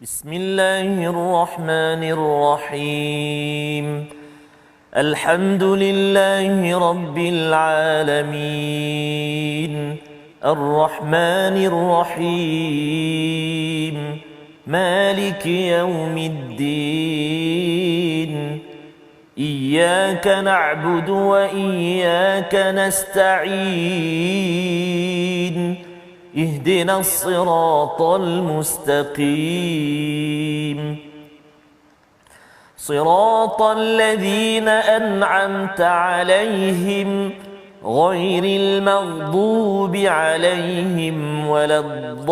بسم الله الرحمن الرحيم. الحمد لله رب العالمين الرحمن الرحيم مالك يوم الدين إياك نعبد وإياك نستعين اهدنا الصراط المستقيم صراط الذين أنعمت عليهم غير المغضوب عليهم ولا الضالين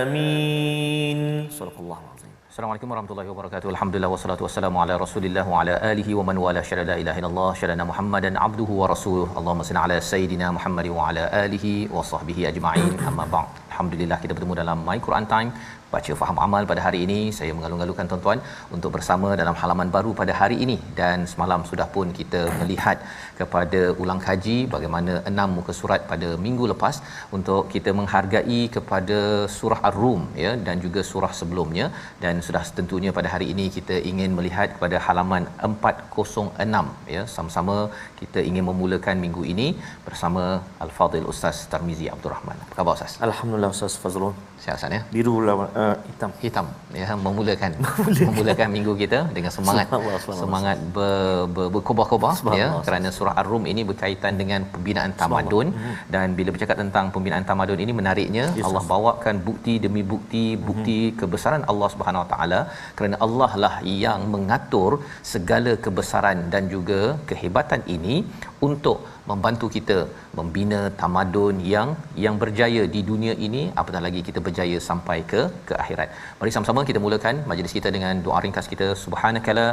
آمين. صدق الله العظيم. Assalamualaikum warahmatullahi wabarakatuh. Alhamdulillah wassalatu wassalamu ala Rasulillah wa ala alihi wa man wala syada la ilaha illallah syadana Muhammadan abduhu wa rasuluhu. Allahumma salli ala sayidina Muhammad wa ala alihi wa sahbihi ajma'in. Amma ba'd. Alhamdulillah kita bertemu dalam My Quran Time baca faham amal pada hari ini. Saya mengalung-alungkan tuan-tuan untuk bersama dalam halaman baru pada hari ini, dan semalam sudah pun kita melihat kepada ulang kaji bagaimana 6 muka surat pada minggu lepas untuk kita menghargai kepada surah Ar-Rum ya, dan juga surah sebelumnya, dan sudah tentunya pada hari ini kita ingin melihat kepada halaman 406 ya. Sama-sama kita ingin memulakan minggu ini bersama Al-Fadhil Ustaz Tarmizi Abdul Rahman. Apa khabar Ustaz? Alhamdulillah Ustaz Fazrul. Sihat Ustaz ya? Biru lawan Hitam ya, memulakan minggu kita dengan semangat berkobar-kobar ya, kerana surah Ar-Rum ini berkaitan dengan pembinaan tamadun. Dan bila bercakap tentang pembinaan tamadun ini, menariknya Allah bawakan bukti demi bukti kebesaran Allah Subhanahu Wa Taala, kerana Allah lah yang mengatur segala kebesaran dan juga kehebatan ini untuk membantu kita membina tamadun yang berjaya di dunia ini, apatah lagi kita berjaya sampai ke akhirat. Mari sama-sama kita mulakan majlis kita dengan doa ringkas kita. Subhanakala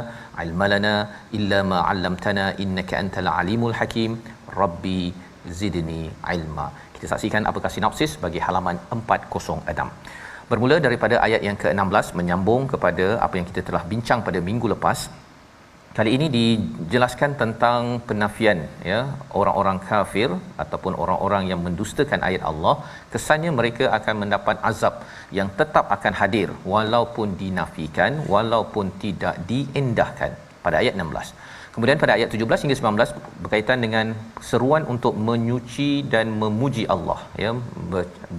ilmalana illa ma 'allamtana innaka antal alimul hakim rabbi zidni ilma. Kita saksikan apakah sinopsis bagi halaman 406. Bermula daripada ayat yang ke-16 menyambung kepada apa yang kita telah bincang pada minggu lepas. Kali ini dijelaskan tentang penafian ya, orang-orang kafir ataupun orang-orang yang mendustakan ayat Allah, kesannya mereka akan mendapat azab yang tetap akan hadir walaupun dinafikan, walaupun tidak diendahkan, pada ayat 16. Kemudian pada ayat 17 hingga 19 berkaitan dengan seruan untuk menyuci dan memuji Allah ya,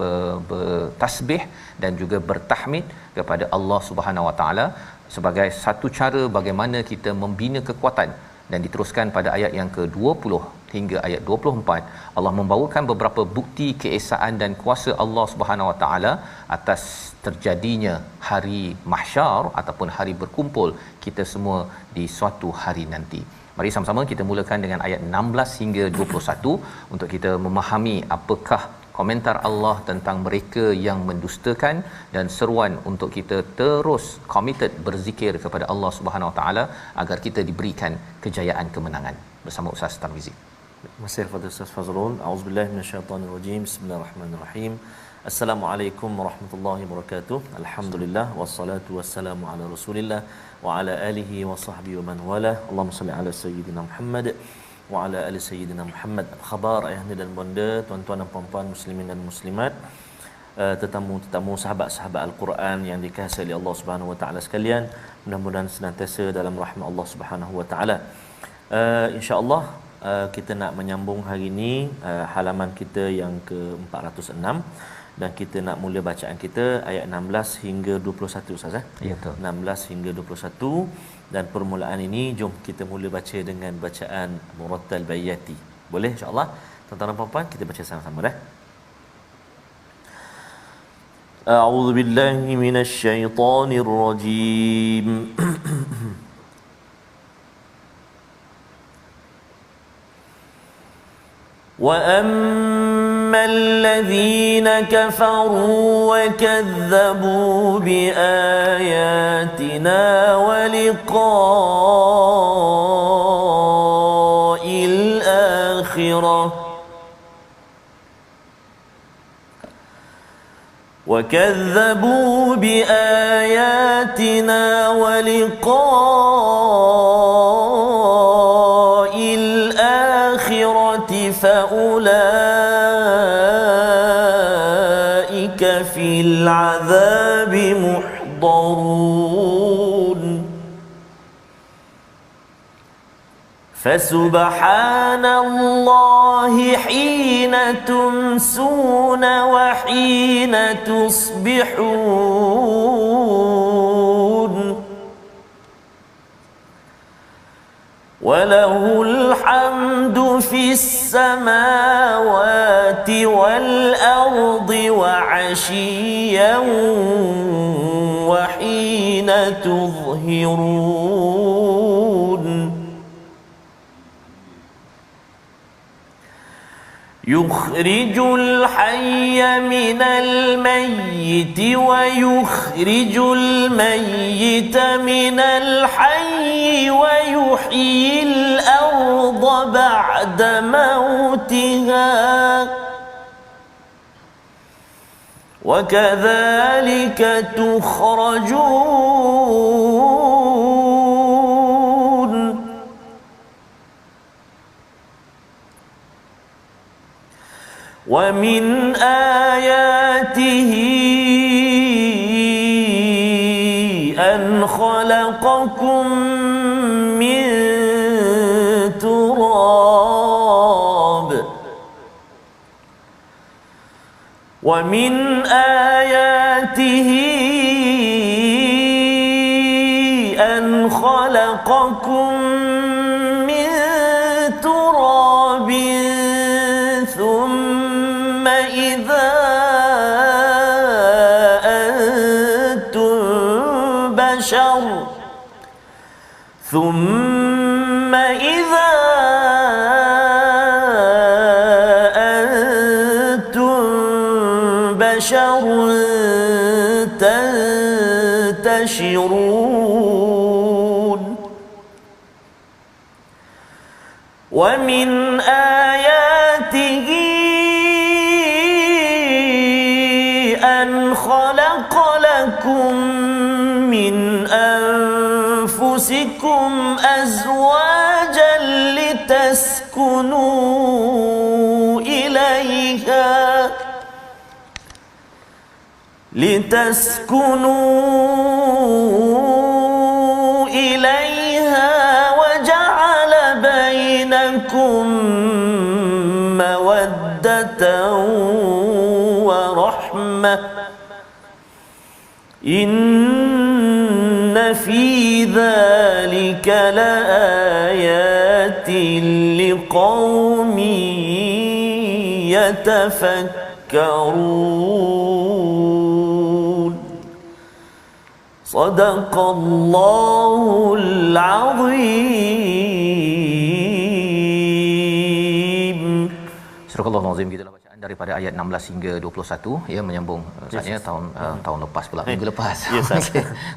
bertasbih dan juga bertahmid kepada Allah Subhanahu Wa Taala sebagai satu cara bagaimana kita membina kekuatan. Dan diteruskan pada ayat yang ke-20 hingga ayat 24, Allah membawakan beberapa bukti keesaan dan kuasa Allah Subhanahu Wa Taala atas terjadinya hari mahsyar ataupun hari berkumpul kita semua di suatu hari nanti. Mari sama-sama kita mulakan dengan ayat 16 hingga 21 untuk kita memahami apakah komentar Allah tentang mereka yang mendustakan, dan seruan untuk kita terus committed berzikir kepada Allah Subhanahu Wa Taala agar kita diberikan kejayaan kemenangan. Bersama Ustaz Tarmizi. Masih kepada Ustaz Fazrul. Auzubillahi minasyaitonirrajim. Bismillahirrahmanirrahim. Assalamualaikum warahmatullahi wabarakatuh. Alhamdulillah wassalatu wassalamu ala Rasulillah wa ala alihi wa sahbihi wa man wala. Allahumma salli ala sayyidina Muhammad wa ala ali sayyidina Muhammad. Apa khabar ayahanda dan bonda, tuan-tuan dan puan-puan muslimin dan muslimat, tetamu-tetamu sahabat-sahabat Al-Quran yang dikasihi oleh Allah Subhanahu Wa Taala sekalian, mudah-mudahan senantiasa dalam rahmat Allah Subhanahu Wa Taala. Insya-Allah kita nak menyambung hari ini halaman kita yang ke-406, dan kita nak mula bacaan kita ayat 16 hingga 21 Ustaz. Ya betul. 16 hingga 21, dan permulaan ini jom kita mula baca dengan bacaan Murattal Bayati. Boleh insya-Allah tuan-tuan dan puan-puan, kita baca sama-sama dah. A'udzu billahi minasyaitonir rajim. وَأَمَّا الَّذِينَ كَفَرُوا وَكَذَّبُوا بِآيَاتِنَا وَلِقَاءِ الْآخِرَةِ وَكَذَّبُوا بِآيَاتِنَا وَلِقَاءِ الْآخِرَةِ العذاب محضرون فسبحان الله حين تمسون وحين تصبحون وله الحمد في السماوات والأرض وعشيا وحين تظهرون يخرج الحي من الميت ويخرج الميت من الحي ويحيي الأرض بعد موتها وكذلك تخرجون ومن آياته أن خلقكم من تراب ومن آياته أن خلقكم من تراب ثم إذا أنتم بشر تنتشرون ومن آياته أن خلق لكم من أنفسكم أزواجا لتسكنوا إليها وجعل بينكم مودة ورحمة إن في ذلك لآيات لقوم يتفكرون صدق الله العظيم. Surah Al-Azim, kita bacaan daripada ayat 16 hingga 21 ya, menyambung saatnya tahun lepas pula, minggu lepas.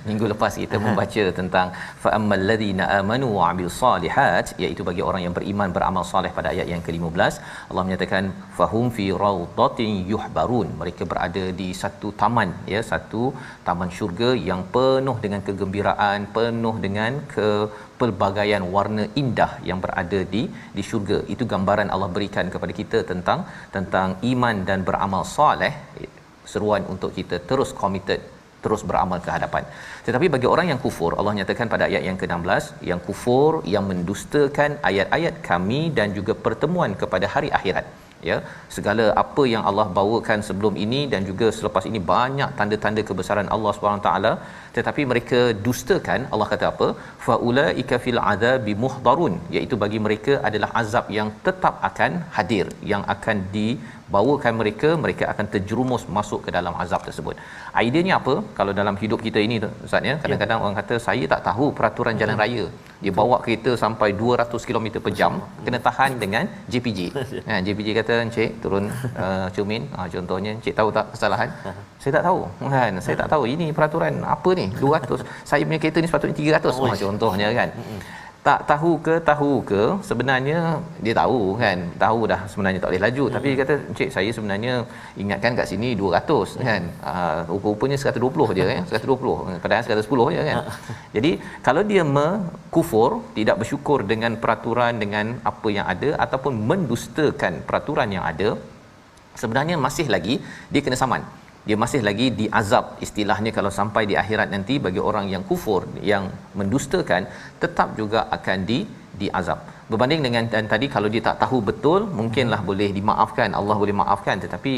Minggu lepas kita membaca tentang fa ammal ladzina amanu wa amilus solihat, iaitu bagi orang yang beriman beramal soleh pada ayat yang ke-15. Allah menyatakan fahum fi rawdatin yuhbarun, mereka berada di satu taman ya, satu taman syurga yang penuh dengan kegembiraan, penuh dengan pelbagaian warna indah yang berada di syurga. Itu gambaran Allah berikan kepada kita tentang iman dan beramal soleh, seruan untuk kita terus committed, terus beramal ke hadapan. Tetapi bagi orang yang kufur, Allah nyatakan pada ayat yang ke-16, yang kufur, yang mendustakan ayat-ayat kami dan juga pertemuan kepada hari akhirat, ya, segala apa yang Allah bawakan sebelum ini dan juga selepas ini, banyak tanda-tanda kebesaran Allah SWT, tetapi mereka dustakan. Allah kata apa? Faulaika fil azabi muhdarun, iaitu bagi mereka adalah azab yang tetap akan hadir, yang akan dibawakan mereka akan terjerumus masuk ke dalam azab tersebut. Ideanya apa? Kalau dalam hidup kita ini Ustaz ya, kadang-kadang orang kata saya tak tahu peraturan jalan raya, dia bawa kereta sampai 200 km per jam, kena tahan dengan JPJ. JPJ kata encik turun cermin, contohnya encik tahu tak kesalahan? Saya tak tahu kan, saya tak tahu ini peraturan apa ni 200, saya punya kereta ni sepatutnya 300 contohnya kan. Tak tahu ke sebenarnya dia tahu kan, tahu dah sebenarnya tak boleh laju, tapi dia kata encik saya sebenarnya ingatkan kat sini 200 kan, rupa-rupanya 120 je kan, 120 padahal 110 je kan. Jadi kalau dia kufur, tidak bersyukur dengan peraturan, dengan apa yang ada, ataupun mendustakan peraturan yang ada, sebenarnya masih lagi dia kena saman. dia masih lagi diazab. Istilahnya kalau sampai di akhirat nanti bagi orang yang kufur, yang mendustakan, tetap juga akan diazab. Berbanding dengan dan tadi kalau dia tak tahu betul, mungkinlah boleh dimaafkan, Allah boleh maafkan, tetapi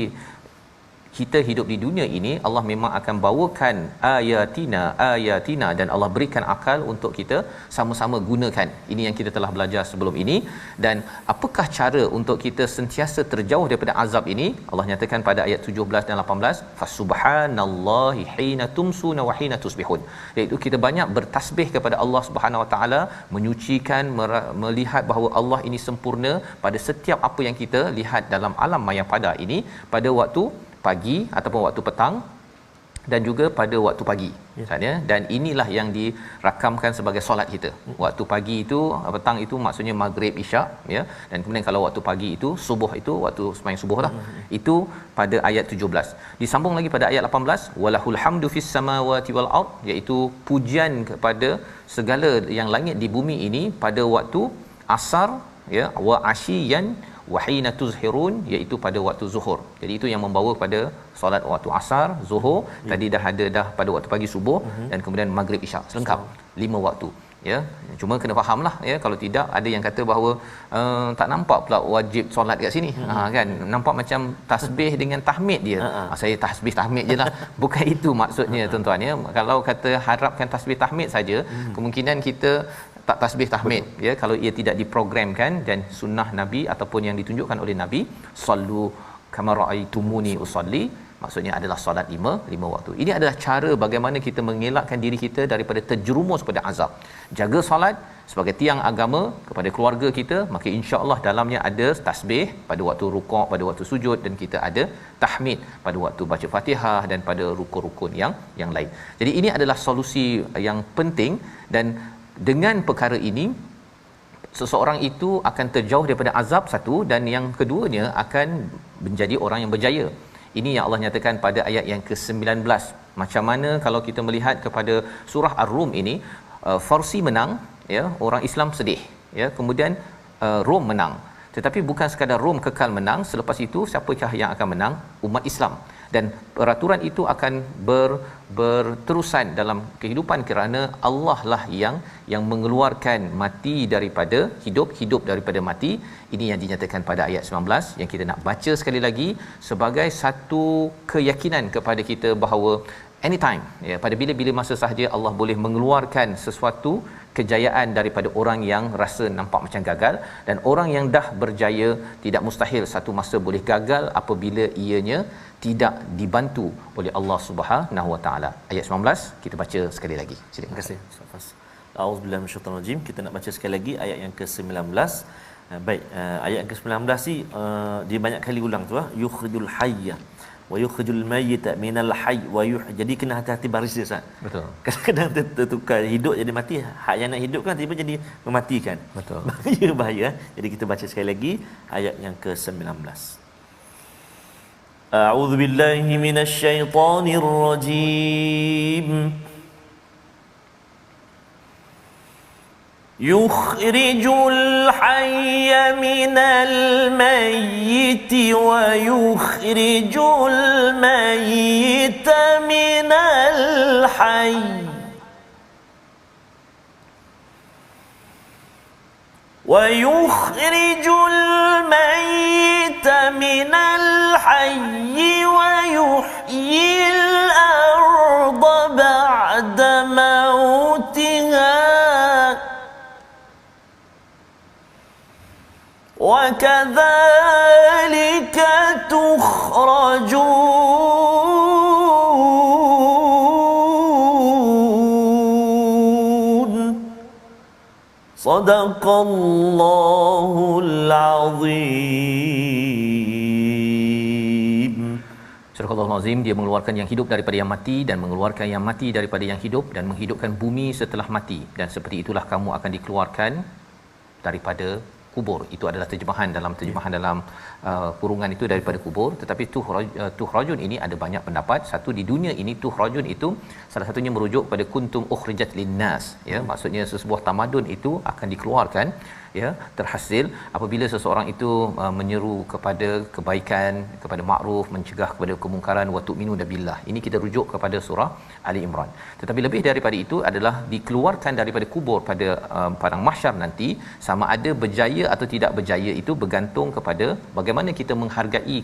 kita hidup di dunia ini Allah memang akan bawakan ayatina dan Allah berikan akal untuk kita sama-sama gunakan. Ini yang kita telah belajar sebelum ini. Dan apakah cara untuk kita sentiasa terjauh daripada azab ini? Allah nyatakan pada ayat 17 dan 18, fasubhanallahi hina tumsuna wa hina tusbihun, iaitu kita banyak bertasbih kepada Allah Subhanahu Wa Taala, menyucikan, melihat bahawa Allah ini sempurna pada setiap apa yang kita lihat dalam alam mayapada ini, pada waktu pagi ataupun waktu petang dan juga pada waktu pagi misalnya. Dan inilah yang dirakamkan sebagai solat kita. Waktu pagi itu, petang itu maksudnya maghrib, isyak, ya. Dan kemudian kalau waktu pagi itu, subuh itu waktu sembahyang subuh lah. Itu pada ayat 17. Disambung lagi pada ayat 18, walahul hamdu fis samawati wal ard, iaitu pujian kepada segala yang langit di bumi ini pada waktu asar, ya, wa asyiyan wahina tuzhirun, iaitu pada waktu zuhur. Jadi itu yang membawa kepada solat waktu asar, zuhur, tadi dah ada dah pada waktu pagi, subuh, dan kemudian maghrib, isyak, selengkap 5 waktu, ya. Cuma kena fahamlah, ya, kalau tidak ada yang kata bahawa tak nampak pula wajib solat kat sini. Kan nampak macam tasbih dengan tahmid dia. Saya tasbih tahmid jelah. Bukan itu maksudnya, tuan-tuan, ya. Kalau kata harapkan tasbih tahmid saja, kemungkinan kita tak tasbih tahmid. Betul. Ya, kalau ia tidak diprogramkan. Dan sunnah Nabi ataupun yang ditunjukkan oleh Nabi, sallu kama raaitumuni usalli, maksudnya adalah solat 5 waktu. Ini adalah cara bagaimana kita mengelakkan diri kita daripada terjerumus pada azab. Jaga solat sebagai tiang agama kepada keluarga kita, maka insya-Allah dalamnya ada tasbih pada waktu rukuk, pada waktu sujud, dan kita ada tahmid pada waktu baca Fatihah dan pada rukun-rukun yang lain. Jadi ini adalah solusi yang penting, dan dengan perkara ini seseorang itu akan terjauh daripada azab, satu, dan yang keduanya akan menjadi orang yang berjaya. Ini yang Allah nyatakan pada ayat yang ke-19. Macam mana kalau kita melihat kepada surah Ar-Rum ini, Farsi menang, ya, orang Islam sedih, ya, kemudian Rom menang. Tetapi bukan sekadar Rom kekal menang, selepas itu siapakah yang akan menang? Umat Islam. Dan peraturan itu akan berterusan dalam kehidupan, kerana Allah lah yang mengeluarkan mati daripada hidup, hidup daripada mati. Ini yang dinyatakan pada ayat 19 yang kita nak baca sekali lagi sebagai satu keyakinan kepada kita bahawa anytime, ya, pada bila-bila masa sahaja Allah boleh mengeluarkan sesuatu kejayaan daripada orang yang rasa nampak macam gagal. Dan orang yang dah berjaya, tidak mustahil satu masa boleh gagal apabila ianya tidak dibantu oleh Allah Subhanahu Wa Taala. Ayat 19 kita baca sekali lagi. Terima kasih Ustaz. Auzubillahi minasyaitanir rajim. Kita nak baca sekali lagi ayat yang ke-19. Baik, ayat yang ke-19 ni dia banyak kali ulang tu, yukhrijul hayya wa yukhrijul mayyita minal hayy wa jadi kena hati-hati baris dia, Ustaz. Betul. Kadang-kadang tertukar hidup jadi mati, hak yang nak hidup kan tiba jadi mematikan. Betul. Bahaya. Jadi kita baca sekali lagi ayat yang ke-19. A'udzu billahi minasy syaithanir rajim. Yukhrijul hayya minal mayyiti wa yukhrijul mayyita minal hayy ويخرج الميت من الحي ويحيي الأرض بعد موتها وكذلك تخرجون صدق الله العظيم. Surah Al-Azim, dia mengeluarkan yang hidup daripada yang mati dan mengeluarkan yang mati daripada yang hidup dan menghidupkan bumi setelah mati, dan seperti itulah kamu akan dikeluarkan daripada kubur. Itu adalah terjemahan dalam kurungan itu daripada kubur. Tetapi tukhrajun ini ada banyak pendapat. Satu, di dunia ini tukhrajun itu salah satunya merujuk pada kuntum ukhrijat linnas, ya, maksudnya sesebuah tamadun itu akan dikeluarkan ya terhasil apabila seseorang itu menyeru kepada kebaikan, kepada makruf, mencegah kepada kemungkaran, wa tu'minu billah. Ini kita rujuk kepada surah Ali Imran. Tetapi lebih daripada itu adalah dikeluarkan daripada kubur pada padang mahsyar nanti, sama ada berjaya atau tidak berjaya itu bergantung kepada bagaimana kita menghargai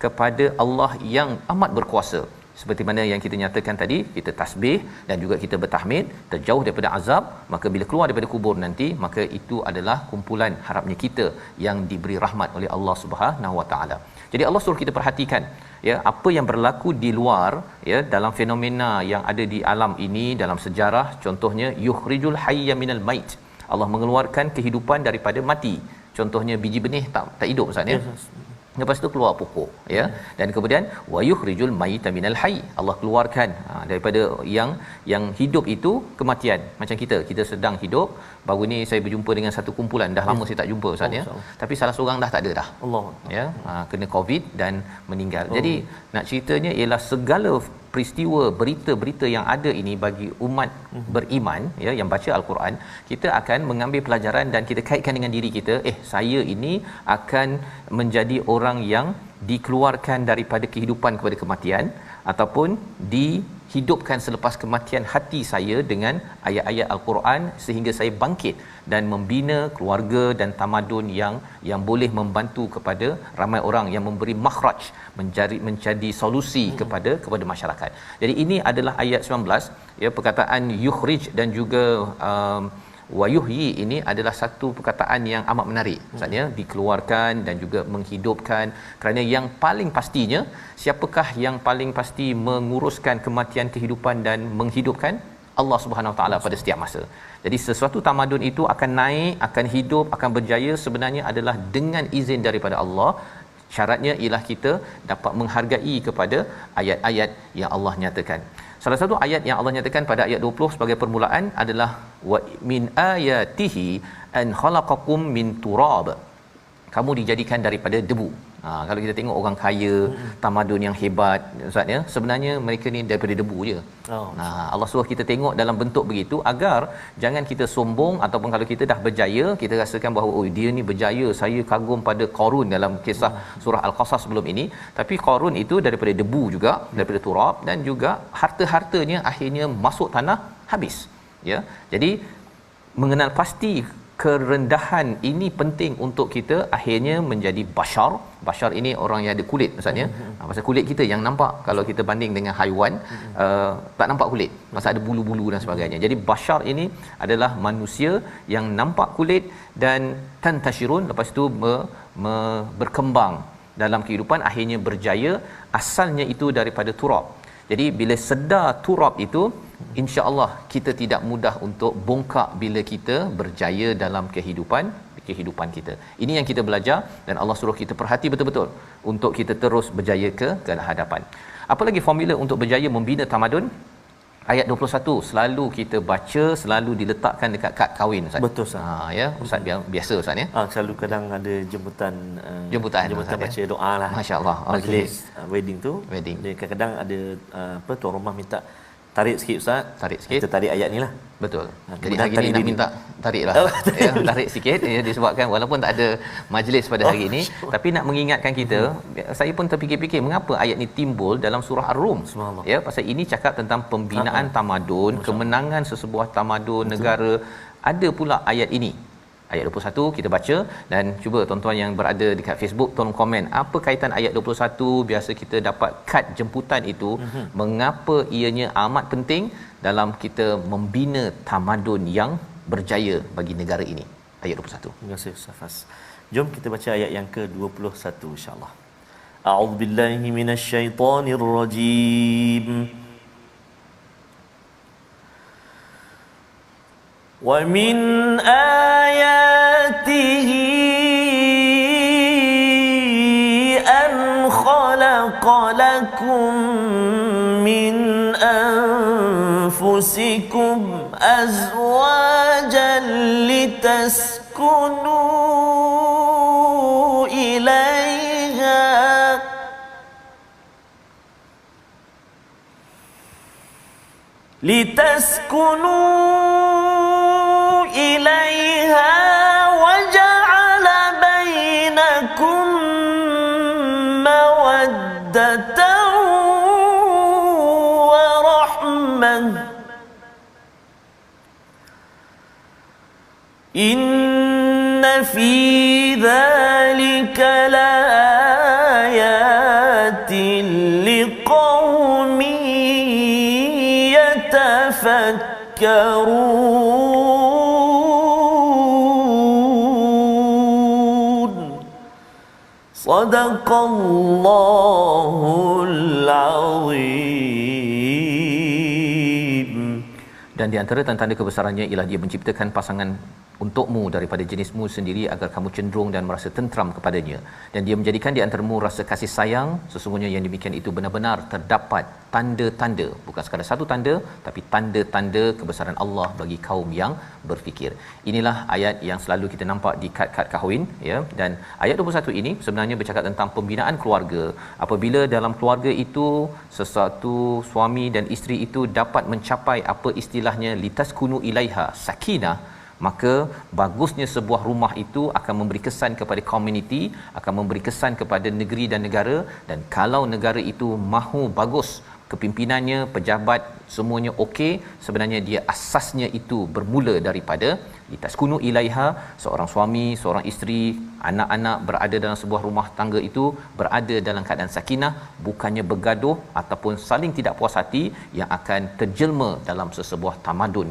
kepada Allah yang amat berkuasa. Seperti mana yang kita nyatakan tadi, kita tasbih dan juga kita bertahmid, terjauh daripada azab, maka bila keluar daripada kubur nanti, maka itu adalah kumpulan harapnya kita yang diberi rahmat oleh Allah Subhanahu Wa Taala. Jadi Allah suruh kita perhatikan ya apa yang berlaku di luar ya dalam fenomena yang ada di alam ini, dalam sejarah. Contohnya yukhrijul hayya minal mait. Allah mengeluarkan kehidupan daripada mati. Contohnya biji benih tak hidup Ustaz ya. Lepas tu keluar pokok ya, dan kemudian wa yukhrijul mayyita minal hayy. Allah keluarkan daripada yang hidup itu kematian. Macam kita sedang hidup, baru ni saya berjumpa dengan satu kumpulan, dah lama saya tak jumpa Ustaz ya, tapi salah seorang dah tak ada dah Allah ya, kena covid dan meninggal. Jadi nak ceritanya ialah segala peristiwa berita-berita yang ada ini bagi umat beriman ya yang baca al-Quran, kita akan mengambil pelajaran dan kita kaitkan dengan diri kita. Saya ini akan menjadi orang yang dikeluarkan daripada kehidupan kepada kematian, ataupun dihidupkan selepas kematian hati saya dengan ayat-ayat al-Quran sehingga saya bangkit dan membina keluarga dan tamadun yang boleh membantu kepada ramai orang, yang memberi makhraj, mencari solusi kepada masyarakat. Jadi ini adalah ayat 19 ya, perkataan yukhrij dan juga wa yuhyi ini adalah satu perkataan yang amat menarik. Maksudnya dikeluarkan dan juga menghidupkan, kerana yang paling pastinya, siapakah yang paling pasti menguruskan kematian, kehidupan dan menghidupkan? Allah Subhanahu Wa Taala pada setiap masa. Jadi sesuatu tamadun itu akan naik, akan hidup, akan berjaya sebenarnya adalah dengan izin daripada Allah. Syaratnya ialah kita dapat menghargai kepada ayat-ayat yang Allah nyatakan. Salah satu ayat yang Allah nyatakan pada ayat 20 sebagai permulaan adalah wa min ayatihi an khalaqakum min turab. Kamu dijadikan daripada debu. Kalau kita tengok orang kaya, tamadun yang hebat Ustaz ya, sebenarnya mereka ni daripada debu je. Allah suruh kita tengok dalam bentuk begitu agar jangan kita sombong, ataupun kalau kita dah berjaya kita rasakan bahawa dia ni berjaya, saya kagum pada Qarun dalam kisah surah Al-Qasas sebelum ini. Tapi Qarun itu daripada debu juga, daripada turab, dan juga harta-hartanya akhirnya masuk tanah, habis ya. Jadi mengenal pasti kerendahan ini penting untuk kita akhirnya menjadi bashar. Bashar ini orang yang ada kulit maksudnya. Pasal kulit kita yang nampak, kalau kita banding dengan haiwan tak nampak kulit, pasal ada bulu-bulu dan sebagainya. Jadi bashar ini adalah manusia yang nampak kulit dan tantashirun, lepas tu berkembang dalam kehidupan, akhirnya berjaya. Asalnya itu daripada turab. Jadi bila sedar turab itu, insya-Allah kita tidak mudah untuk bongkak bila kita berjaya dalam kehidupan kita. Ini yang kita belajar, dan Allah suruh kita perhati betul-betul untuk kita terus berjaya ke hadapan. Apa lagi formula untuk berjaya membina tamadun? Ayat 21 selalu kita baca, selalu diletakkan dekat kad kahwin Ustaz. Betul Ustaz. Ya, Ustaz biasa Ustaz ya. Selalu kadang ada jemputan baca doa lah. Masya-Allah. Majlis wedding tu. Dia kadang-kadang ada tuan rumah minta tarik sikit Ustaz. Tarik sikit. Kita tarik ayat ni lah. Betul. Jadi hari ni nak minta tariklah. Ya, tarik sikit ya, disebabkan walaupun tak ada majlis pada hari ini, tapi nak mengingatkan kita, saya pun terfikir-fikir mengapa ayat ni timbul dalam surah Ar-Rum. Ya, pasal ini cakap tentang pembinaan tamadun, kemenangan sesebuah tamadun negara. Ada pula ayat ini. Ayat 21 kita baca, dan cuba tuan-tuan yang berada dekat Facebook tolong komen apa kaitan ayat 21. Biasa kita dapat kad jemputan itu, mengapa ianya amat penting dalam kita membina tamadun yang berjaya bagi negara ini. Ayat 21. Terima kasih Ustaz Fas. Jom kita baca ayat yang ke-21 insya-Allah. A'udzubillahi minasyaitonirrajim. Wa min ayatihi an khalaqa lakum min anfusikum azwajan litaskunu ilaiha إليها Inna fi dhalika laayatin liqaumin yatafakkarun. Sadaqallahul azim. Dan di antara tanda-tanda kebesarannya ialah dia menciptakan pasangan untukmu daripada jenismu sendiri agar kamu cenderung dan merasa tentram kepadanya, dan dia menjadikan di antaramu rasa kasih sayang. Sesungguhnya yang demikian itu benar-benar terdapat tanda-tanda, bukan sekadar satu tanda, tapi tanda-tanda kebesaran Allah bagi kaum yang berfikir. Inilah ayat yang selalu kita nampak di kad-kad kahwin, ya. Dan ayat 21 ini sebenarnya bercakap tentang pembinaan keluarga. Apabila dalam keluarga itu sesuatu suami dan isteri itu dapat mencapai apa istilahnya litaskunu ilaiha sakinah, maka bagusnya sebuah rumah itu akan memberi kesan kepada komuniti, akan memberi kesan kepada negeri dan negara. Dan kalau negara itu mahu bagus, kepimpinannya, pejabat, semuanya okey, sebenarnya dia asasnya itu bermula daripada litaskunu ilaiha. Seorang suami, seorang isteri, anak-anak berada dalam sebuah rumah tangga itu berada dalam keadaan sakinah, bukannya bergaduh ataupun saling tidak puas hati yang akan terjelma dalam sesebuah tamadun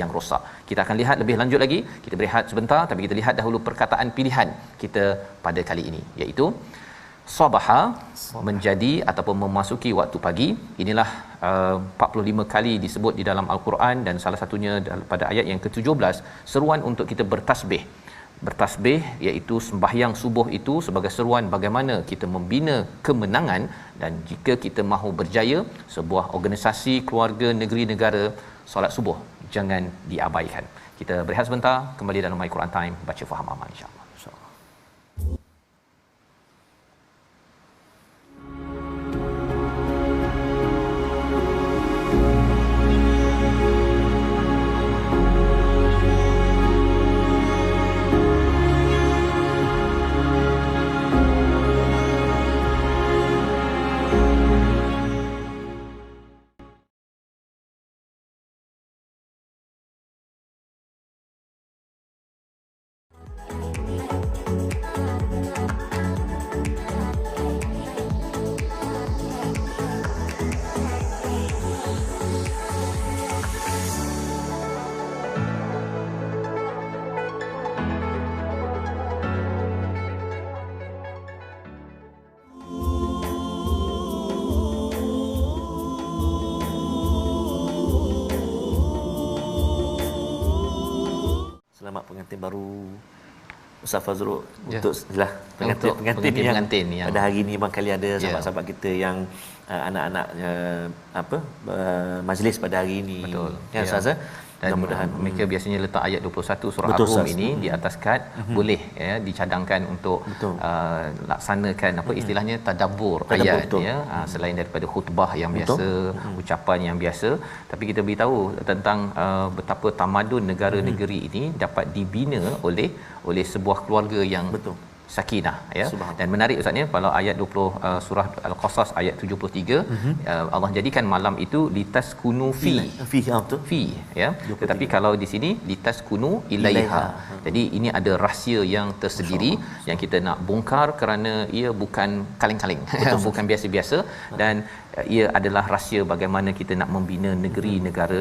yang rosak. Kita akan lihat lebih lanjut lagi. Kita berehat sebentar, tapi kita lihat dahulu perkataan pilihan kita pada kali ini, iaitu sabaha, menjadi ataupun memasuki waktu pagi. Inilah 45 kali disebut di dalam al-Quran, dan salah satunya pada ayat yang ke-17 seruan untuk kita bertasbih, iaitu sembahyang subuh itu sebagai seruan bagaimana kita membina kemenangan. Dan jika kita mahu berjaya sebuah organisasi, keluarga, negeri, negara, solat subuh jangan diabaikan. Kita berehat sebentar, kembali dalam My Quran Time, baca faham amal insya-Allah. Selamat pengantin baru Ustaz Fazrul, ya. Untuk pengantin yang pada hari ini barangkali ada sahabat-sahabat kita yang anak-anak majlis pada hari ini. Betul. Ya Ustaz, dan mudah-mudahan mereka biasanya letak ayat 21 surah Ar-Rum ini di atas kad, boleh ya dicadangkan untuk laksanakan apa istilahnya tadabbur ayat, betul. Ya, selain daripada khutbah yang biasa, ucapan yang biasa, tapi kita beritahu tentang betapa tamadun negara-negeri ini dapat dibina oleh sebuah keluarga yang sakinah, ya. Dan menarik ustaznya, kalau ayat 20 surah Al-Qasas ayat 73, Allah jadikan malam itu litaskunu fi ya, tetapi kalau di sini litaskunu ilaiha. Jadi ini ada rahsia yang tersendiri yang kita nak bongkar kerana ia bukan kaleng-kaleng bukan biasa-biasa, dan ia adalah rahsia bagaimana kita nak membina negeri negara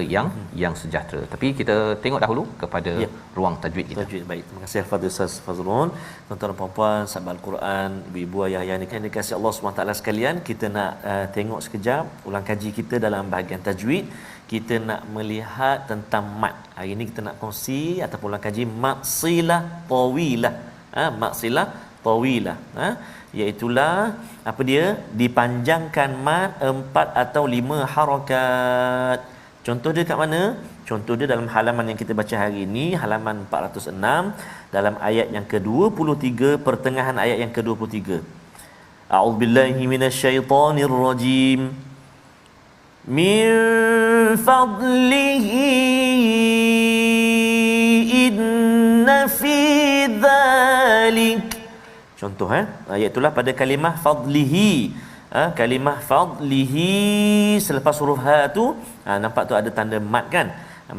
yang sejahtera. Tapi kita tengok dahulu kepada ruang tajwid kita. Tajwid, baik. Terima kasih kepada Ustaz Fazrul. Tuan-tuan dan puan sahabat Al-Quran, ibu ayah yang dikasihi Allah SWT sekalian, kita nak tengok sekejap ulang kaji kita dalam bahagian tajwid. Kita nak melihat tentang mat. Hari ini kita nak kongsi ataupun ulang kaji mat silah tawilah. Mat silah tawilah. Iaitulah apa dia? Dipanjangkan mat 4 atau 5 harakat. Contoh dia kat mana? Contoh dia dalam halaman yang kita baca hari ini, halaman 406, dalam ayat yang ke-23, pertengahan ayat yang ke-23. A'udzubillahi minasyaitonirrajim. Min fadlihi inna fi dhalik. Contoh ayat itulah pada kalimah fadlihi. Kalimah fadlihi selepas huruf ha tu nampak tu ada tanda mat kan.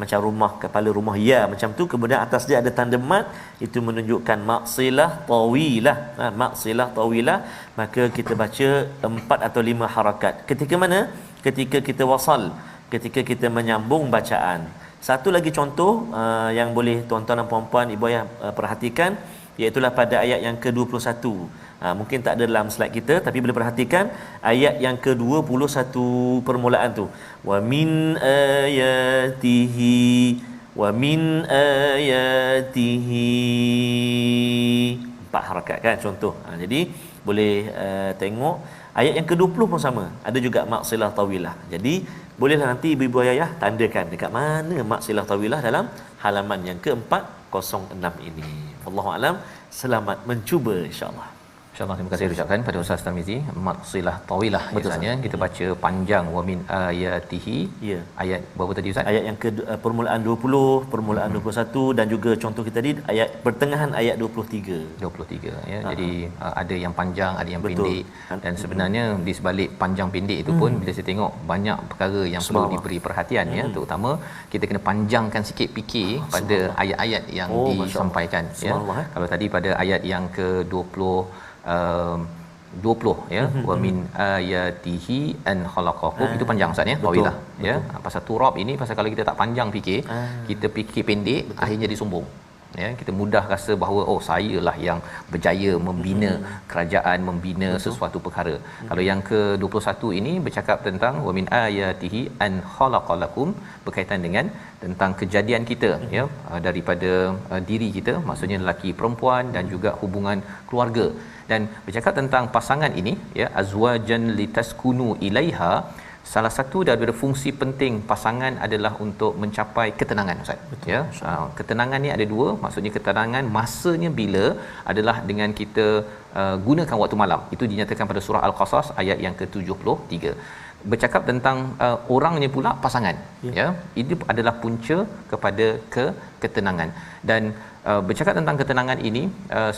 macam rumah, kepala rumah ya macam tu, kemudian atas dia ada tanda mat, itu menunjukkan maksilah tawilah. Maksilah tawilah, maka kita baca 4 atau 5 harakat. Ketika mana? Ketika kita wasal, ketika kita menyambung bacaan. Satu lagi contoh yang boleh tuan-tuan dan puan-puan, ibu ayah perhatikan, iaitu pada ayat yang ke-21. Mungkin tak ada dalam slide kita, tapi boleh perhatikan ayat yang ke-21 permulaan tu. Wa min ayatihi, wa min ayatihi, 4 harakat kan contoh. Jadi boleh tengok ayat yang ke-20 pun sama, ada juga maksilah tawilah. Jadi bolehlah nanti ibu-ibu ayah tandakan dekat mana maksilah tawilah dalam halaman yang ke-406 ini. Wallahu alam, selamat mencuba insya-Allah. InsyaAllah, terima kasih ucapkan pada Ustaz Tarmizi. Maksilah tawilah misalnya kita baca panjang, wa min ayatihi. Ya. Ayat berapa tadi Ustaz? Ayat yang ke permulaan 20, permulaan 21, dan juga contoh kita tadi ayat pertengahan ayat 23 ya. Jadi ada yang panjang, ada yang betul. Pendek, dan sebenarnya di sebalik panjang pendek itu pun bila saya tengok banyak perkara yang perlu diberi perhatian ya, terutama kita kena panjangkan sikit fikir pada ayat-ayat yang disampaikan ya. Kalau tadi pada ayat yang ke-20 ya, wa min ayatihi an khalaqakum, itu panjang Ustaz ya, tawilah ya. Pasal turab ini, pasal kalau kita tak panjang fikir, kita fikir pendek, akhirnya disombong ya. Kita mudah rasa bahawa saya lah yang berjaya membina kerajaan, membina sesuatu perkara. Kalau yang ke-21 ini bercakap tentang wa min ayatihi an khalaqalakum, berkaitan dengan tentang kejadian kita ya, daripada diri kita, maksudnya lelaki perempuan dan juga hubungan keluarga, dan bercakap tentang pasangan ini ya, azwajan litaskunu ilaiha. Salah satu daripada fungsi penting pasangan adalah untuk mencapai ketenangan Ustaz. Betul, ya. Ketenangan ni ada dua, maksudnya ketenangan masanya bila adalah dengan kita gunakan waktu malam. Itu dinyatakan pada surah Al-Qasas ayat yang ke-73. Bercakap tentang orangnya pula pasangan ya. Ini adalah punca kepada ketenangan, dan bercakap tentang ketenangan ini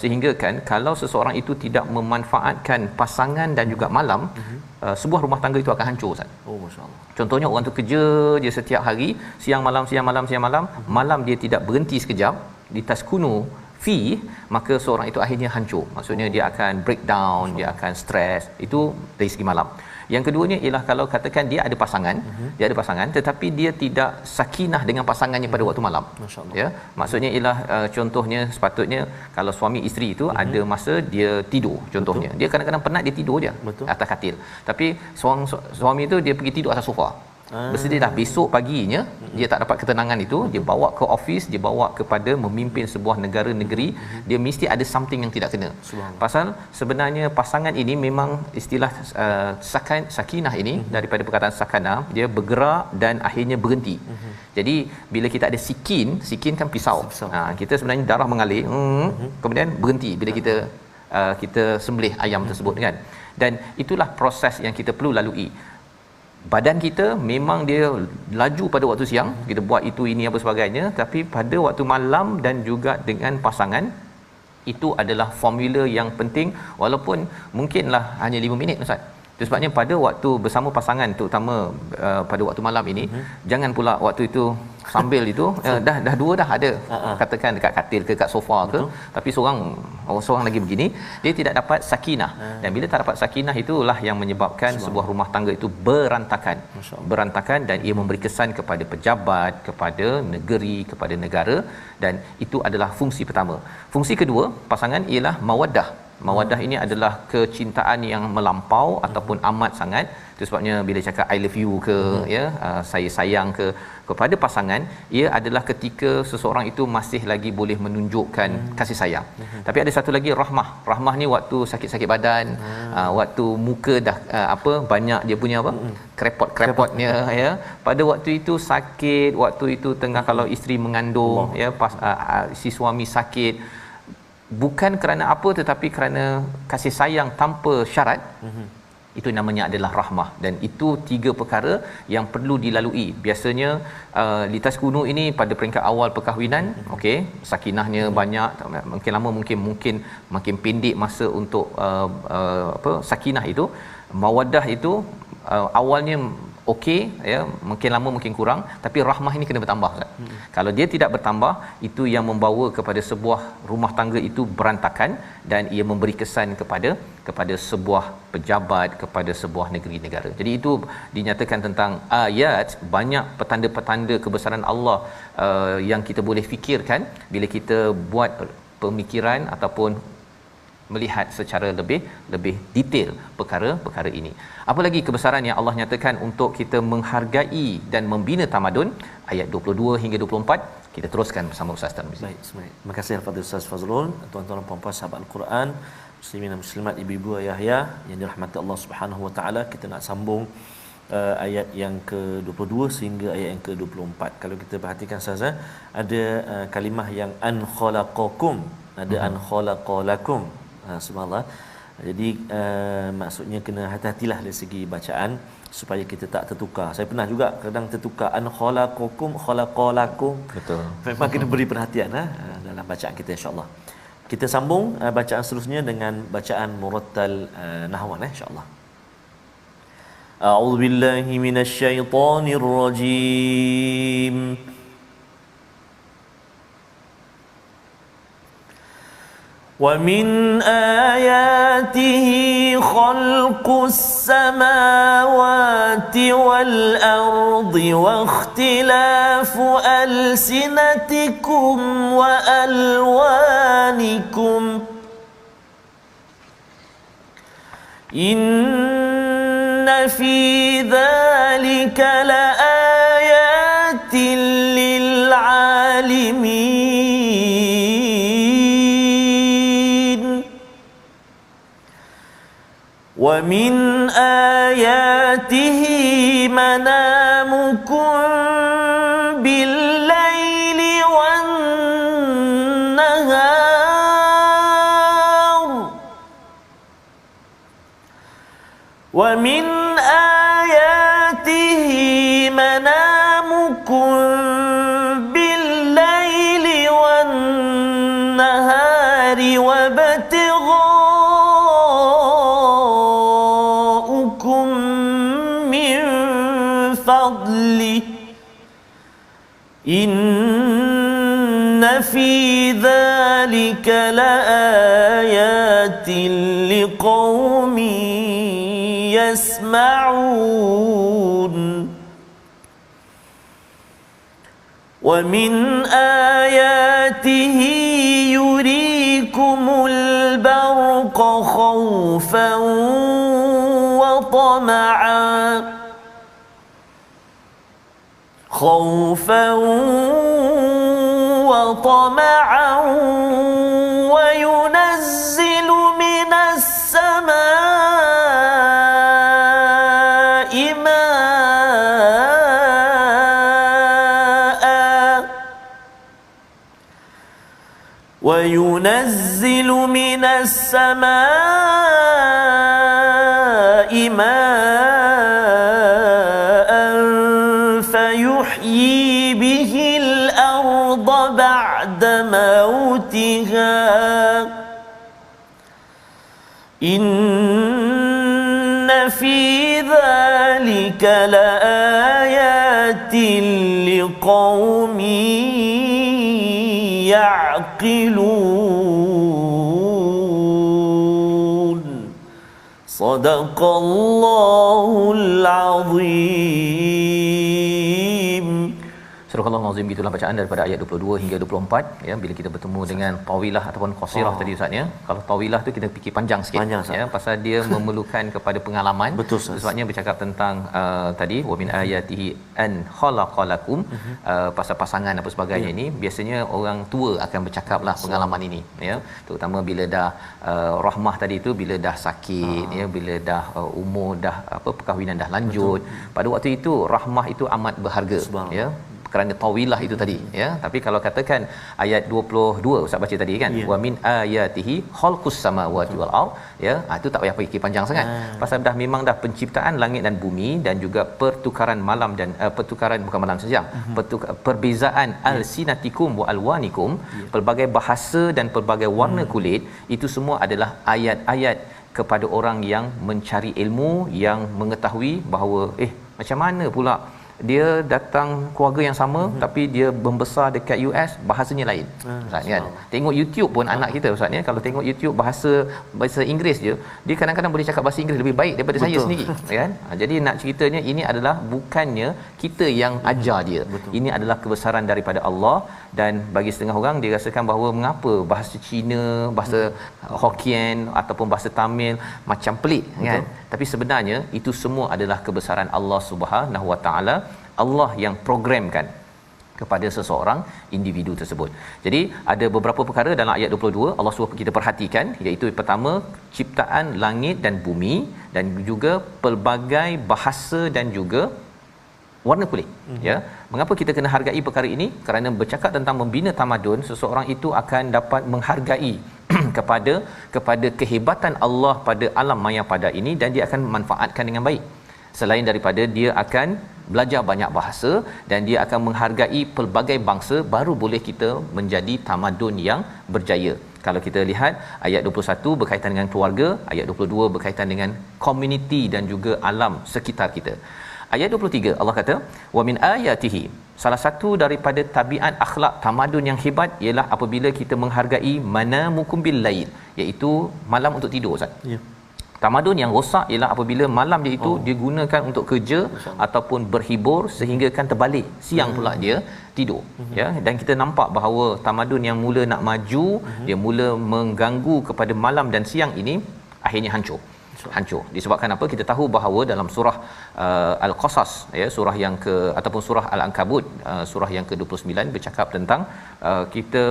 sehingga kan kalau seseorang itu tidak memanfaatkan pasangan dan juga malam, sebuah rumah tangga itu akan hancur Ustaz. Masya-Allah. Contohnya orang tu kerja dia setiap hari, siang malam, malam dia tidak berhenti sekejap, di taskunu fi, maka seorang itu akhirnya hancur. Maksudnya dia akan breakdown, dia akan stres. Itu dari segi malam. Yang keduanya ialah kalau katakan dia ada pasangan, tetapi dia tidak sakinah dengan pasangannya pada waktu malam. Ya, maksudnya ialah contohnya sepatutnya kalau suami isteri itu ada masa dia tidur contohnya. Betul. Dia kadang-kadang penat, dia tidur je atas katil. Tapi suami itu dia pergi tidur atas sofa. Bersedia dah besok paginya dia tak dapat ketenangan itu, dia bawa ke office, dia bawa kepada memimpin sebuah negara-negeri, dia mesti ada something yang tidak kena. Pasal sebenarnya pasangan ini memang istilah sakinah ini daripada perkataan sakana, dia bergerak dan akhirnya berhenti. Jadi bila kita ada sikin kan pisau. Kita sebenarnya darah mengalir, kemudian berhenti bila kita sembelih ayam tersebut kan. Dan itulah proses yang kita perlu lalui. Badan kita memang dia laju pada waktu siang, kita buat itu ini apa sebagainya, tapi pada waktu malam dan juga dengan pasangan, itu adalah formula yang penting, walaupun mungkinlah hanya 5 minit Ustaz. Itu sebabnya pada waktu bersama pasangan, terutama pada waktu malam ini, jangan pula waktu itu sambil itu dah dua dah ada, katakan dekat katil ke dekat sofa ke, tapi seorang lagi begini, dia tidak dapat sakinah. Dan bila tak dapat sakinah, itulah yang menyebabkan sebuah rumah tangga itu berantakan, dan ia memberi kesan kepada pejabat, kepada negeri, kepada negara, dan itu adalah fungsi pertama. Fungsi kedua pasangan ialah mawaddah. Mawaddah ini adalah kecintaan yang melampau ataupun amat sangat. Itu sebabnya bila cakap I love you ke saya sayang kepada pasangan, ia adalah ketika seseorang itu masih lagi boleh menunjukkan kasih sayang. Tapi ada satu lagi rahmah. Rahmah ni waktu sakit-sakit badan, waktu muka dah banyak dia punya krepot-krepotnya ya. Pada waktu itu sakit, waktu itu tengah kalau isteri mengandung si suami sakit, bukan kerana apa tetapi kerana kasih sayang tanpa syarat, itu namanya adalah rahmah. Dan itu 3 perkara yang perlu dilalui. Biasanya litas kuno ini pada peringkat awal perkahwinan, sakinahnya banyak, makin lama mungkin makin pendek masa untuk sakinah itu. Mawaddah itu awalnya okey ya, mungkin lama mungkin kurang, tapi rahmah ini kena bertambah kan. Kalau dia tidak bertambah, itu yang membawa kepada sebuah rumah tangga itu berantakan, dan ia memberi kesan kepada sebuah pejabat, kepada sebuah negeri negara. Jadi itu dinyatakan tentang ayat, banyak petanda-petanda kebesaran Allah yang kita boleh fikirkan bila kita buat pemikiran ataupun melihat secara lebih detail perkara-perkara ini. Apa lagi kebesaran yang Allah nyatakan untuk kita menghargai dan membina tamadun, ayat 22 hingga 24. Kita teruskan bersama Ustaz Tarmizi. Baik, terima kasih kepada Ustaz Fazrul, tuan-tuan dan puan-puan sahabat Al-Quran, muslimin dan muslimat, ibu-ibu, ayah-ayah yang dirahmati Allah Subhanahu Wa Taala. Kita nak sambung ayat yang ke-22 sehingga ayat yang ke-24. Kalau kita perhatikan saja, ada kalimah yang an khalaqakum, ada an khalaqalakum. Subhanallah. Jadi maksudnya kena hati-hatilah dari segi bacaan supaya kita tak tertukar. Saya pernah juga kadang tertukar an khalaqakum khalaqalakum. Betul. Memang kena beri perhatian dalam bacaan kita, insya-Allah. Kita sambung bacaan seterusnya dengan bacaan murattal nahwan, insya-Allah. A'udzu billahi minasyaitonir rajim. وَمِنْ آيَاتِهِ خَلْقُ السَّمَاوَاتِ وَالْأَرْضِ وَاخْتِلَافُ أَلْسِنَتِكُمْ وَأَلْوَانِكُمْ إِنَّ فِي ذَلِكَ لَآيَاتٍ لِلْعَالِمِينَ وَمِنْ آيَاتِهِ مَنَامُكُمْ بِاللَّيْلِ وَالنَّهَارِ وَمِنْ آيَاتِهِ مَنَامُكُمْ بِاللَّيْلِ وَالنَّهَارِ وَابْتِغَاؤُكُمْ مِنْ فَضْلِهِ إِنَّ فِي ذَلِكَ لَآيَاتٍ لِقَوْمٍ يَسْمَعُونَ وَمِنْ آيَاتِهِ يُرِيكُمُ الْبَرْقَ خَوْفًا وطمعا وينزل من السماء ماء فيحيي به الأرض بعد موتها إن في ذلك لآيات لقوم يعقلون صدق الله العظيم. Surah Al-Azim, gitulah bacaan daripada ayat 22 hingga 24 ya. Bila kita bertemu dengan tawilah ataupun qasirah tadi Ustaz ya. Kalau tawilah tu kita fikir panjang sikit ya, pasal dia memerlukan kepada pengalaman. Betul, sebabnya bercakap tentang tadi wa min ayatihi an khalaqalakum, pasal pasangan apa sebagainya ini biasanya orang tua akan bercakaplah pengalaman ini ya, terutama bila dah rahmah tadi tu bila dah sakit ya, bila dah umur dah perkahwinan dah lanjut. Pada waktu itu rahmah itu amat berharga ya, kerana tawilah itu tadi ya. Tapi kalau katakan ayat 22 Ustaz baca tadi kan, wa min ayatihi khalqus samawati wal ard ya, itu tak payah fikir panjang sangat pasal dah memang dah penciptaan langit dan bumi dan juga pertukaran malam dan pertukaran bukan malam saja, perbezaan alsinatikum wa alwanikum, pelbagai bahasa dan pelbagai warna kulit, itu semua adalah ayat-ayat kepada orang yang mencari ilmu, yang mengetahui bahawa Macam mana pula dia datang keluarga yang sama tapi dia membesar dekat US, bahasanya lain. Ustaz kan. Tengok YouTube pun anak kita Ustaz ni, kalau tengok YouTube bahasa Inggeris je, dia kadang-kadang boleh cakap bahasa Inggeris lebih baik daripada saya sendiri, kan? Jadi nak ceritanya ini adalah bukannya kita yang ajar dia. Ini adalah kebesaran daripada Allah. Dan bagi setengah orang dia rasakan bahawa mengapa bahasa Cina, bahasa Hokkien ataupun bahasa Tamil macam pelik, kan? Tapi sebenarnya itu semua adalah kebesaran Allah Subhanahu Wa Taala. Allah yang programkan kepada seseorang individu tersebut. Jadi ada beberapa perkara dalam ayat 22 Allah suruh kita perhatikan, iaitu pertama ciptaan langit dan bumi, dan juga pelbagai bahasa dan juga warna kulit. Ya, mengapa kita kena hargai perkara ini? Kerana bercakap tentang membina tamadun, seseorang itu akan dapat menghargai kepada kehebatan Allah pada alam maya pada ini, dan dia akan manfaatkan dengan baik. Selain daripada dia akan belajar banyak bahasa dan dia akan menghargai pelbagai bangsa, baru boleh kita menjadi tamadun yang berjaya. Kalau kita lihat ayat 21 berkaitan dengan keluarga, ayat 22 berkaitan dengan komuniti dan juga alam sekitar kita. Ayat 23 Allah kata wa min ayatihi, salah satu daripada tabiat akhlak tamadun yang hebat ialah apabila kita menghargai manamukum bil lail, iaitu malam untuk tidur, Ustaz. Ya. Tamadun yang rosak ialah apabila malam dia itu dia gunakan untuk kerja ataupun berhibur, sehingga kan terbalik siang pula dia tidur. Ya, dan kita nampak bahawa tamadun yang mula nak maju, dia mula mengganggu kepada malam dan siang ini, akhirnya hancur. Disebabkan apa? Kita tahu bahawa dalam surah Al-Qasas, ya, surah yang ataupun surah Al-Ankabut, surah yang ke-29 bercakap tentang kita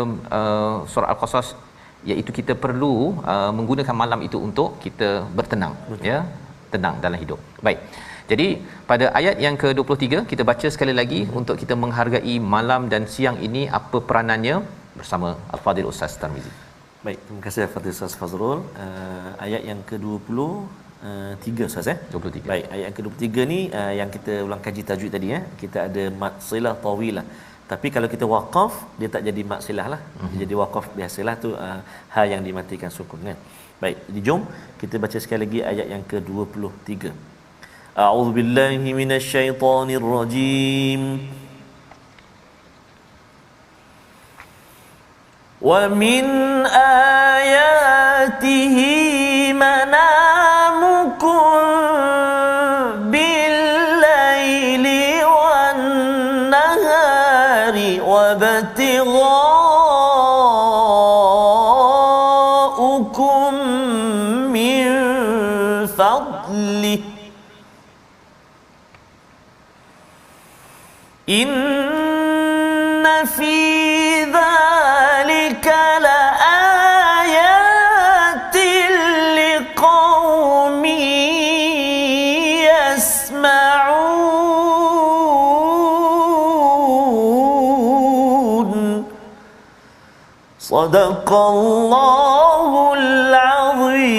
surah Al-Qasas, iaitu kita perlu menggunakan malam itu untuk kita bertenang. Betul. Ya, tenang dalam hidup. Baik. Jadi pada ayat yang ke-23 kita baca sekali lagi untuk kita menghargai malam dan siang ini, apa peranannya, bersama Al-Fadhil Ustaz Tarmizi. Baik, terima kasih Al-Fadhil Ustaz Fazrul. Ayat yang ke-23 Ustaz, 23. Baik, ayat yang ke-23 ni yang kita ulang kaji tajwid tadi, kita ada mad silah tawilah. Tapi kalau kita waqaf, dia tak jadi mad silah lah. Dia jadi waqaf biasalah tu, ha yang dimatikan sukun, kan. Baik, jadi jom kita baca sekali lagi ayat yang ke-23. A'udzubillahi minasyaitonirrajim. Wa min ayatihi manamukum bil-laili wan-nahari wabtigha'ukum min fadlih. Inna fi dzalika laayatin liqaumin yasma'un. Sadaqallahul azim.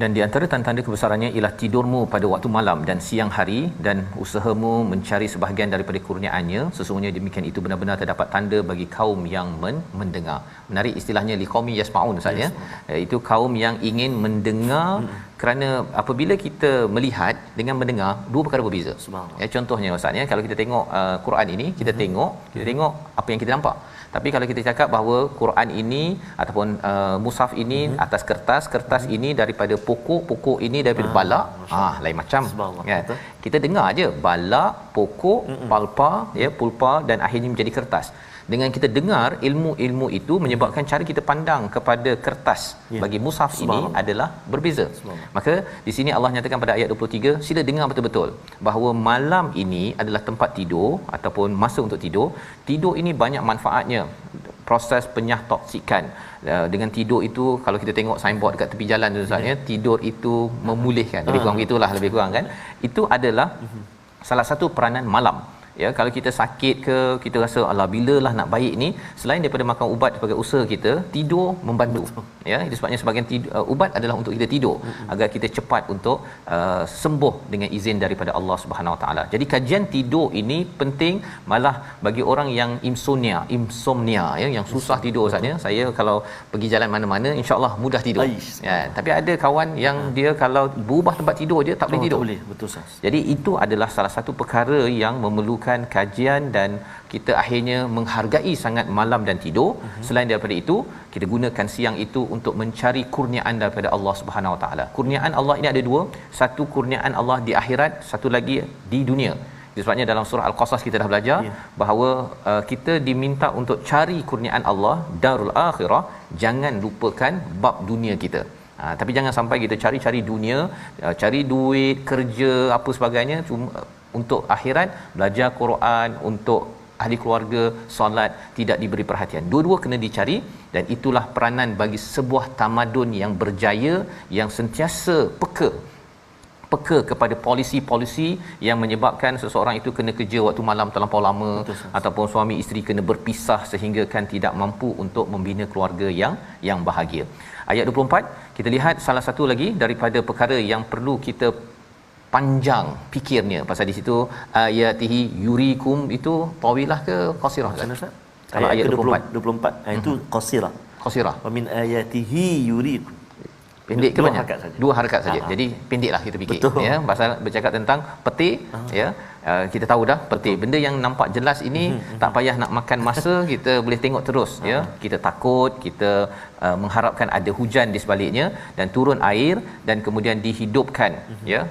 Dan di antara tanda-tanda kebesarannya ialah tidurmu pada waktu malam dan siang hari, dan usahamu mencari sebahagian daripada kurniaannya. Sesungguhnya demikian itu benar-benar terdapat tanda bagi kaum yang mendengar. Menarik istilahnya liqaumi yasmaun, Ustaz, ya. Itu kaum yang ingin mendengar. Kerana apabila kita melihat dengan mendengar, dua perkara berbeza. Ya, contohnya Ustaz, ya, kalau kita tengok Quran ini, kita tengok apa yang kita nampak. Tapi kalau kita cakap bahawa Quran ini ataupun mushaf ini atas kertas ini daripada pokok ini daripada balak, lain macam, kan. Kita dengar aje balak, pokok, palpa, ya, pulpa, dan akhirnya menjadi kertas. Dengan kita dengar ilmu-ilmu itu menyebabkan cara kita pandang kepada kertas bagi mushaf ini adalah berbeza. Maka di sini Allah nyatakan pada ayat 23, sila dengar betul-betul bahawa malam ini adalah tempat tidur ataupun masa untuk tidur. Tidur ini banyak manfaatnya. Proses penyah toksikan. Dengan tidur itu, kalau kita tengok signboard dekat tepi jalan tu, Ustaz, ya, tidur itu memulihkan. Lebih kurang begitulah, lebih kurang, kan. Itu adalah salah satu peranan malam. Ya, kalau kita sakit ke, kita rasa alah bilalah nak baik ni, selain daripada makan ubat sebagai usaha kita, tidur membantu. Ya, itu sebabnya sebahagian ubat adalah untuk kita tidur agar kita cepat untuk sembuh dengan izin daripada Allah Subhanahu Wa Taala. Jadi kajian tidur ini penting, malah bagi orang yang insomnia ya, yang susah tidur saja. Saya kalau pergi jalan mana-mana insya-Allah mudah tidur. Ya, tapi ada kawan yang dia kalau berubah tempat tidur je tak boleh tidur. Tak boleh, betul Ustaz. Jadi itu adalah salah satu perkara yang memerlukan kajian, dan kita akhirnya menghargai sangat malam dan tidur. Selain daripada itu, kita gunakan siang itu untuk mencari kurniaan daripada Allah Subhanahu Wa Taala. Kurniaan Allah ini ada dua, satu kurniaan Allah di akhirat, satu lagi di dunia. Sebabnya dalam surah Al-Qasas kita dah belajar bahawa kita diminta untuk cari kurniaan Allah darul akhirah, jangan lupakan bab dunia kita. Tapi jangan sampai kita cari dunia, cari duit, kerja apa sebagainya, cuma untuk akhirat, belajar Quran, untuk ahli keluarga, solat tidak diberi perhatian. Dua-dua kena dicari, dan itulah peranan bagi sebuah tamadun yang berjaya, yang sentiasa peka kepada polisi-polisi yang menyebabkan seseorang itu kena kerja waktu malam terlampau lama. Betul, ataupun suami isteri kena berpisah sehingga kan tidak mampu untuk membina keluarga yang bahagia. Ayat 24 kita lihat salah satu lagi daripada perkara yang perlu kita panjang fikirnya, pasal di situ ayatihi yurikum itu tawilah ke qasirah kan Ustaz? Kalau ayat 24 itu qasirah. Wa min ayatihi yurikum, pendek ke banyak? Dua harakat saja. Jadi pendeklah kita fikir. Betul. Ya, pasal bercakap tentang peti, ya. Kita tahu dah peti. Betul. Benda yang nampak jelas ini tak payah nak makan masa, kita boleh tengok terus, ya. Kita takut, kita mengharapkan ada hujan di sebaliknya dan turun air, dan kemudian dihidupkan, ya,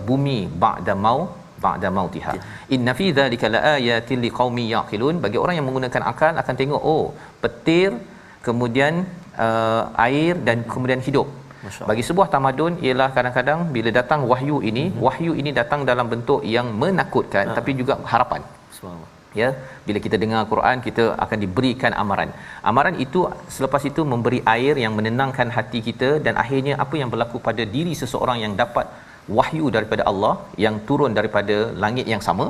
bumi ba'da mautiha. Inna fi dzalika laayatil liqaumin yaqilun. Bagi orang yang menggunakan akal akan tengok, oh, petir, kemudian air, dan kemudian hidup. Bagi sebuah tamadun ialah kadang-kadang bila datang wahyu ini datang dalam bentuk yang menakutkan, tapi juga harapan. Subhanallah. Ya, bila kita dengar Quran, kita akan diberikan amaran. Amaran itu selepas itu memberi air yang menenangkan hati kita, dan akhirnya apa yang berlaku pada diri seseorang yang dapat wahyu daripada Allah yang turun daripada langit yang sama,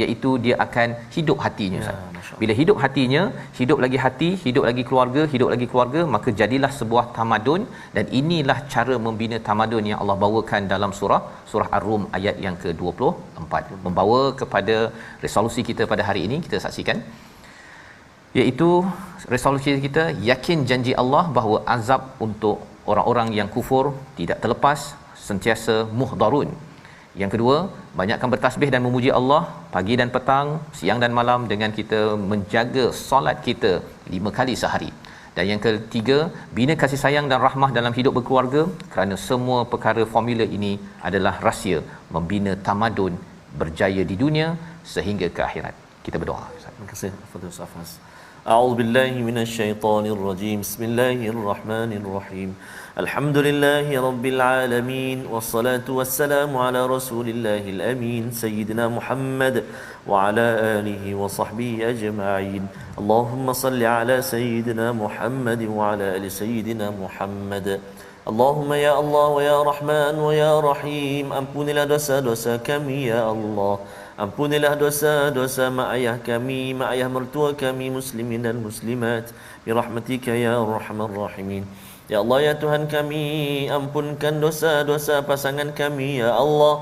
iaitu dia akan hidup hatinya. Bila hidup hatinya, hidup lagi hati, hidup lagi keluarga, maka jadilah sebuah tamadun. Dan inilah cara membina tamadun yang Allah bawakan dalam surah Ar-Rum ayat yang ke-24, membawa kepada resolusi kita pada hari ini. Kita saksikan, iaitu resolusi kita yakin janji Allah bahawa azab untuk orang-orang yang kufur tidak terlepas, sentiasa muhdarun. Yang kedua, banyakkan bertasbih dan memuji Allah pagi dan petang, siang dan malam, dengan kita menjaga solat kita 5 kali sehari. Dan yang ketiga, bina kasih sayang dan rahmah dalam hidup berkeluarga, kerana semua perkara formula ini adalah rahsia membina tamadun berjaya di dunia sehingga ke akhirat. Kita berdoa. Terima kasih Fadil Safas. A'udzubillahi minasyaitonirrajim. Bismillahirrahmanirrahim. Alhamdulillahi rabbil alamin, wassalatu wassalamu ala rasulillahil amin, sayyidina Muhammad wa ala alihi wa sahbihi ajma'in. Allahumma salli ala sayyidina Muhammad wa ala ali sayyidina Muhammad. Allahumma ya Allah wa ya Rahman wa ya Rahim, ampunilah dosa-dosa kami ya Allah. Ampunilah dosa-dosa mak ayah kami, mak ayah mertua kami, muslimin dan muslimat, birahmatika ya arhamar rahimin. Ya Allah, ya Tuhan kami, ampunkan dosa-dosa pasangan kami ya Allah.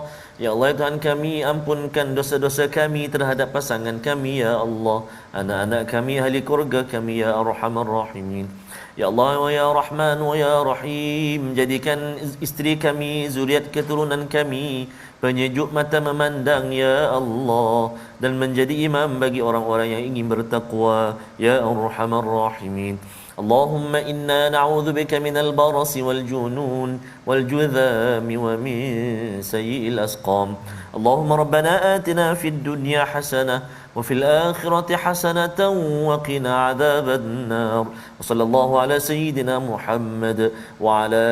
Ya Allah, ya Tuhan kami, ampunkan dosa-dosa kami terhadap pasangan kami ya Allah, anak-anak kami, ahli keluarga kami ya arhamar rahimin. Ya Allah wa ya Rahman wa ya Rahim, jadikan isteri kami, zuriat keturunan kami penyejuk mata memandang ya Allah, dan menjadi imam bagi orang-orang yang ingin bertakwa ya arhamar rahimin. Allahumma inna na'udzu bika minal barasi wal junun wal judhami wa min sayyi'il asqam. Allahumma rabbana atina fid dunya hasanah wa fil akhirati hasanatan wa qina adzaban nar. Wa sallallahu ala sayyidina Muhammad wa ala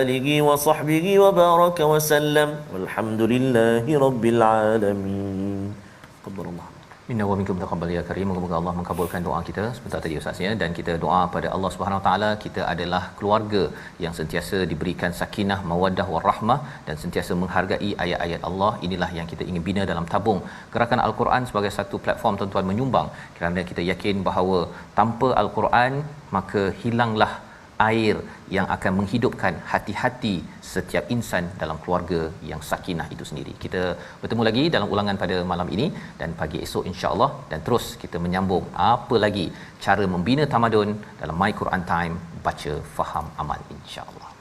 alihi wa sahbihi wa baraka wa sallam. Walhamdulillahi rabbil alamin. Qabbalallahu Inna wa minkum taqabbal ya karim. Moga-moga Allah mengabulkan doa kita sebentar tadi Ustaz ya, dan kita doa pada Allah Subhanahu Wa Taala kita adalah keluarga yang sentiasa diberikan sakinah, mawaddah warahmah dan sentiasa menghargai ayat-ayat Allah. Inilah yang kita ingin bina dalam tabung Gerakan Al-Quran sebagai satu platform tuan-tuan menyumbang, kerana kita yakin bahawa tanpa Al-Quran maka hilanglah air yang akan menghidupkan hati-hati setiap insan dalam keluarga yang sakinah itu sendiri. Kita bertemu lagi dalam ulangan pada malam ini dan pagi esok insya-Allah, dan terus kita menyambung apa lagi cara membina tamadun dalam My Quran Time, baca, faham, amal insya-Allah.